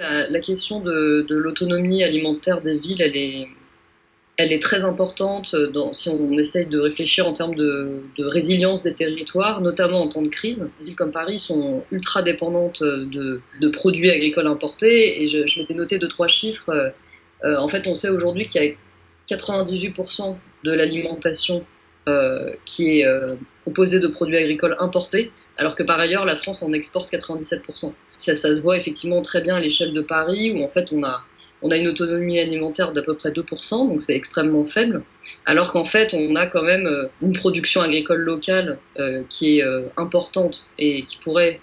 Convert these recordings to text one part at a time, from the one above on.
La question de l'autonomie alimentaire des villes, elle est très importante si on essaye de réfléchir en termes de résilience des territoires, notamment en temps de crise. Les villes comme Paris sont ultra dépendantes de produits agricoles importés, et je m'étais noté deux, trois chiffres. En fait, on sait aujourd'hui qu'il y a 98% de l'alimentation qui est composée de produits agricoles importés, alors que par ailleurs, la France en exporte 97%. Ça se voit effectivement très bien à l'échelle de Paris, où en fait on a une autonomie alimentaire d'à peu près 2%, donc c'est extrêmement faible, alors qu'en fait on a quand même une production agricole locale qui est importante et qui pourrait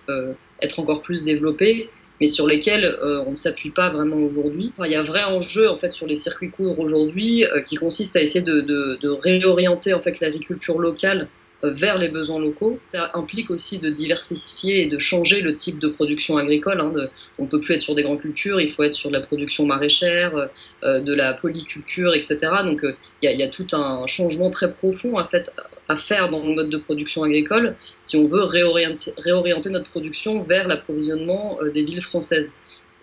être encore plus développée, mais sur lesquels on ne s'appuie pas vraiment aujourd'hui. Enfin, il y a un vrai enjeu en fait sur les circuits courts aujourd'hui qui consiste à essayer de réorienter en fait l'agriculture locale vers les besoins locaux. Ça implique aussi de diversifier et de changer le type de production agricole. On ne peut plus être sur des grandes cultures, il faut être sur de la production maraîchère, de la polyculture, etc. Donc il y a tout un changement très profond à faire dans le mode de production agricole si on veut réorienter notre production vers l'approvisionnement des villes françaises.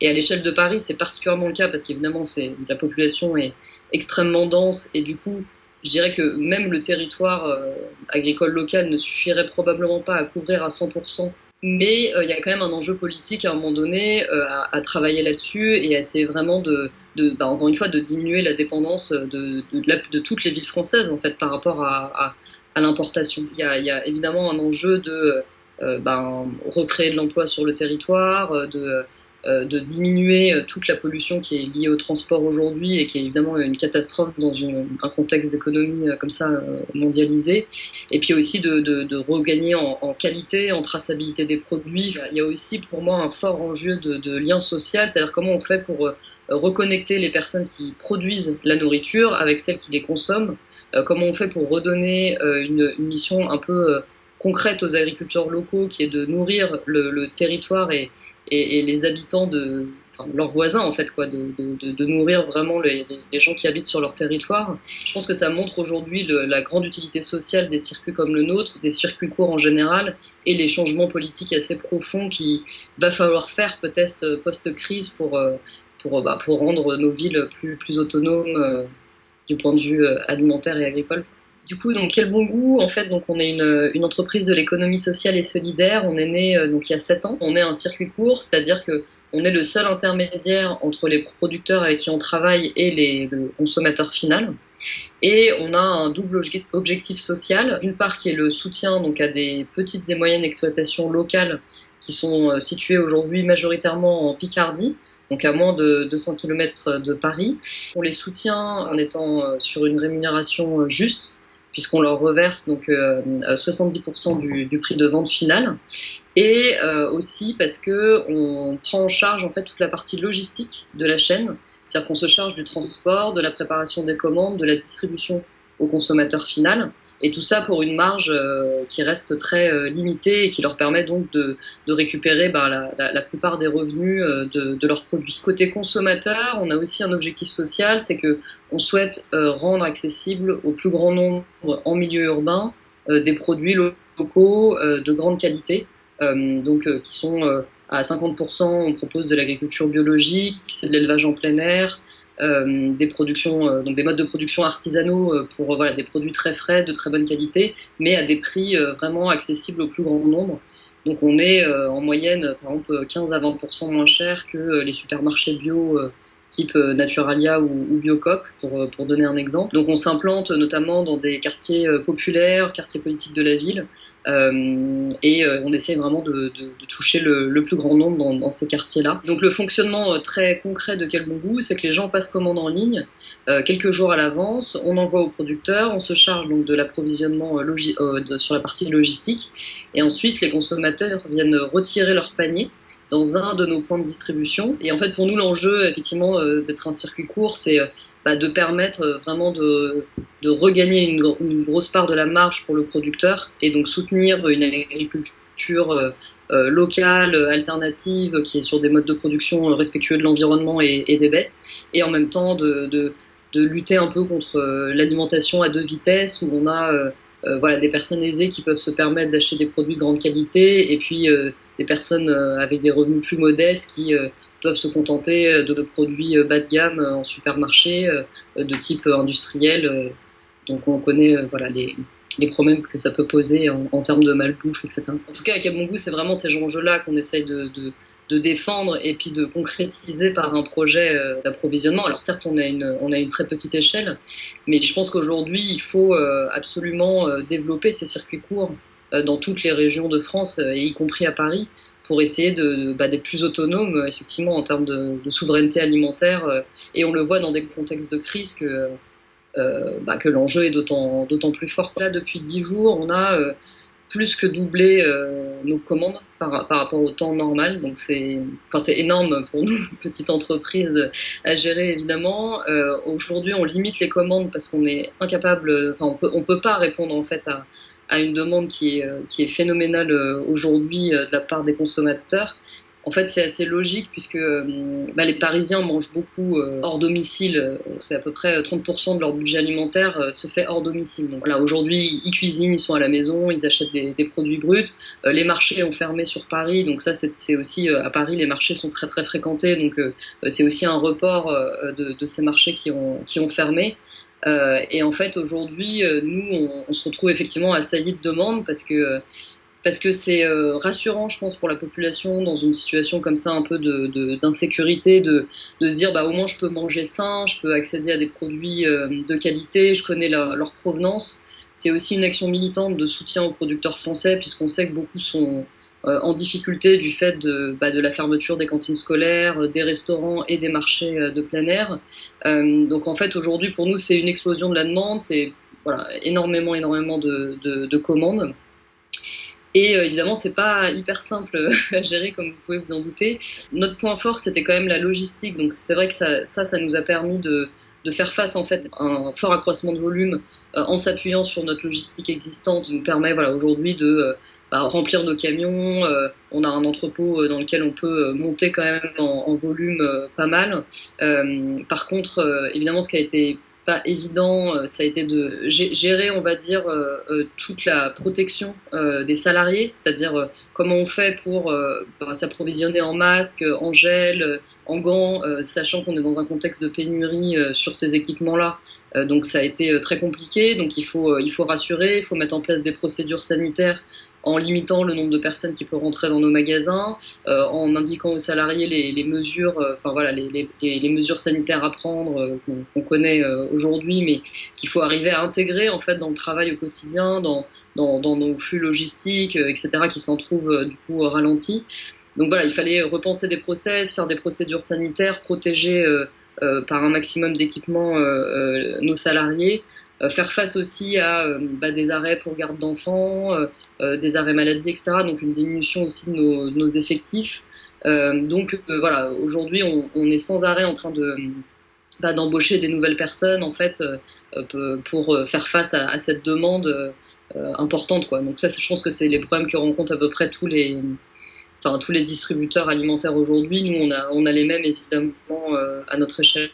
Et à l'échelle de Paris, c'est particulièrement le cas parce qu'évidemment, la population est extrêmement dense et du coup, je dirais que même le territoire agricole local ne suffirait probablement pas à couvrir à 100%. Mais il y a quand même un enjeu politique à un moment donné à travailler là-dessus et à essayer vraiment encore une fois, de diminuer la dépendance de toutes les villes françaises en fait par rapport à l'importation. Il y a évidemment un enjeu de recréer de l'emploi sur le territoire, de diminuer toute la pollution qui est liée au transport aujourd'hui et qui est évidemment une catastrophe dans un contexte d'économie comme ça mondialisée. Et puis aussi de regagner en qualité, en traçabilité des produits. Il y a aussi pour moi un fort enjeu de lien social, c'est-à-dire comment on fait pour reconnecter les personnes qui produisent la nourriture avec celles qui les consomment, comment on fait pour redonner une mission un peu concrète aux agriculteurs locaux qui est de nourrir le territoire et les habitants leurs voisins en fait de nourrir vraiment les gens qui habitent sur leur territoire. Je pense que ça montre aujourd'hui la grande utilité sociale des circuits comme le nôtre, des circuits courts en général, et les changements politiques assez profonds qu'il va falloir faire peut-être post-crise pour rendre nos villes plus autonomes du point de vue alimentaire et agricole. Du coup, donc quel bon goût. En fait, donc on est une entreprise de l'économie sociale et solidaire. On est né donc il y a 7 ans. On est un circuit court, c'est-à-dire que on est le seul intermédiaire entre les producteurs avec qui on travaille et le consommateur final. Et on a un double objectif social, d'une part qui est le soutien donc à des petites et moyennes exploitations locales qui sont situées aujourd'hui majoritairement en Picardie, donc à moins de 200 km de Paris. On les soutient en étant sur une rémunération juste, puisqu'on leur reverse donc 70% du prix de vente final, et aussi parce que on prend en charge en fait toute la partie logistique de la chaîne, c'est-à-dire qu'on se charge du transport, de la préparation des commandes, de la distribution au consommateur final, et tout ça pour une marge qui reste très limitée et qui leur permet donc de récupérer la plupart des revenus de leurs produits. Côté consommateur, on a aussi un objectif social, c'est que on souhaite rendre accessible au plus grand nombre en milieu urbain des produits locaux de grande qualité, qui sont à 50%, on propose de l'agriculture biologique, c'est de l'élevage en plein air, des productions, donc des modes de production artisanaux pour des produits très frais, de très bonne qualité, mais à des prix vraiment accessibles au plus grand nombre. Donc on est en moyenne, par exemple, 15 à 20% moins cher que les supermarchés bio type Naturalia ou Biocoop, pour donner un exemple. Donc on s'implante notamment dans des quartiers populaires, quartiers politiques de la ville, et on essaie vraiment de toucher le plus grand nombre dans ces quartiers-là. Donc le fonctionnement très concret de Quel Bon Goût, c'est que les gens passent commande en ligne quelques jours à l'avance, on envoie au producteur, on se charge donc de l'approvisionnement sur la partie logistique, et ensuite les consommateurs viennent retirer leur panier dans un de nos points de distribution. Et en fait, pour nous, l'enjeu, effectivement, d'être un circuit court, c'est de permettre vraiment de regagner une grosse part de la marge pour le producteur et donc soutenir une agriculture locale, alternative, qui est sur des modes de production respectueux de l'environnement et des bêtes, et en même temps de lutter un peu contre l'alimentation à deux vitesses, où on a des personnes aisées qui peuvent se permettre d'acheter des produits de grande qualité, et puis des personnes avec des revenus plus modestes qui doivent se contenter de produits bas de gamme en supermarché, de type industriel. Donc on connaît voilà, les problèmes que ça peut poser en termes de malbouffe, etc. En tout cas, avec Bon Goût, c'est vraiment ces enjeux-là qu'on essaye de défendre et puis de concrétiser par un projet d'approvisionnement. Alors certes, on a une très petite échelle, mais je pense qu'aujourd'hui, il faut absolument développer ces circuits courts dans toutes les régions de France, et y compris à Paris, pour essayer d'être plus autonome, effectivement, en termes de souveraineté alimentaire. Et on le voit dans des contextes de crise que l'enjeu est d'autant plus fort. Là, depuis 10 jours, on a plus que doublé nos commandes par rapport au temps normal. Donc c'est énorme pour nous, petite entreprise, à gérer évidemment. Aujourd'hui, on limite les commandes parce qu'on est incapable, on peut pas répondre en fait à une demande qui est phénoménale aujourd'hui de la part des consommateurs. En fait, c'est assez logique puisque les Parisiens mangent beaucoup hors domicile. C'est à peu près 30% de leur budget alimentaire se fait hors domicile. Donc voilà, aujourd'hui, ils cuisinent, ils sont à la maison, ils achètent des produits bruts. Les marchés ont fermé sur Paris, donc ça, c'est aussi à Paris, les marchés sont très très fréquentés, donc c'est aussi un report de ces marchés qui ont fermé. Et en fait, aujourd'hui, nous, on se retrouve effectivement assaillis de demandes parce que c'est rassurant, je pense, pour la population dans une situation comme ça, un peu d'insécurité, de se dire au moins je peux manger sain, je peux accéder à des produits de qualité, je connais leur provenance. C'est aussi une action militante de soutien aux producteurs français, puisqu'on sait que beaucoup sont en difficulté du fait de la fermeture des cantines scolaires, des restaurants et des marchés de plein air. Donc en fait, aujourd'hui, pour nous, c'est une explosion de la demande, c'est voilà, énormément de commandes. Et évidemment, c'est pas hyper simple à gérer, comme vous pouvez vous en douter. Notre point fort, c'était quand même la logistique. Donc c'est vrai que ça nous a permis de faire face en fait à un fort accroissement de volume en s'appuyant sur notre logistique existante, qui nous permet aujourd'hui de remplir nos camions. On a un entrepôt dans lequel on peut monter quand même en volume pas mal. Par contre, évidemment, ce qui a été pas évident, ça a été de gérer, on va dire, toute la protection des salariés, c'est-à-dire comment on fait pour s'approvisionner en masques, en gel, en gants, sachant qu'on est dans un contexte de pénurie sur ces équipements-là. Donc ça a été très compliqué. Donc il faut rassurer, il faut mettre en place des procédures sanitaires en limitant le nombre de personnes qui peuvent rentrer dans nos magasins, en indiquant aux salariés les mesures, les mesures sanitaires à prendre qu'on connaît aujourd'hui, mais qu'il faut arriver à intégrer en fait dans le travail au quotidien, dans nos flux logistiques, etc., qui s'en trouvent du coup ralentis. Donc voilà, il fallait repenser des process, faire des procédures sanitaires, protéger par un maximum d'équipements nos salariés. Faire face aussi à des arrêts pour garde d'enfants, des arrêts maladie, etc. Donc une diminution aussi de nos effectifs. Voilà, aujourd'hui on est sans arrêt en train d'embaucher des nouvelles personnes en fait pour faire face à cette demande importante, quoi. Donc ça, je pense que c'est les problèmes que rencontrent à peu près tous les distributeurs alimentaires aujourd'hui. Nous on a les mêmes évidemment à notre échelle.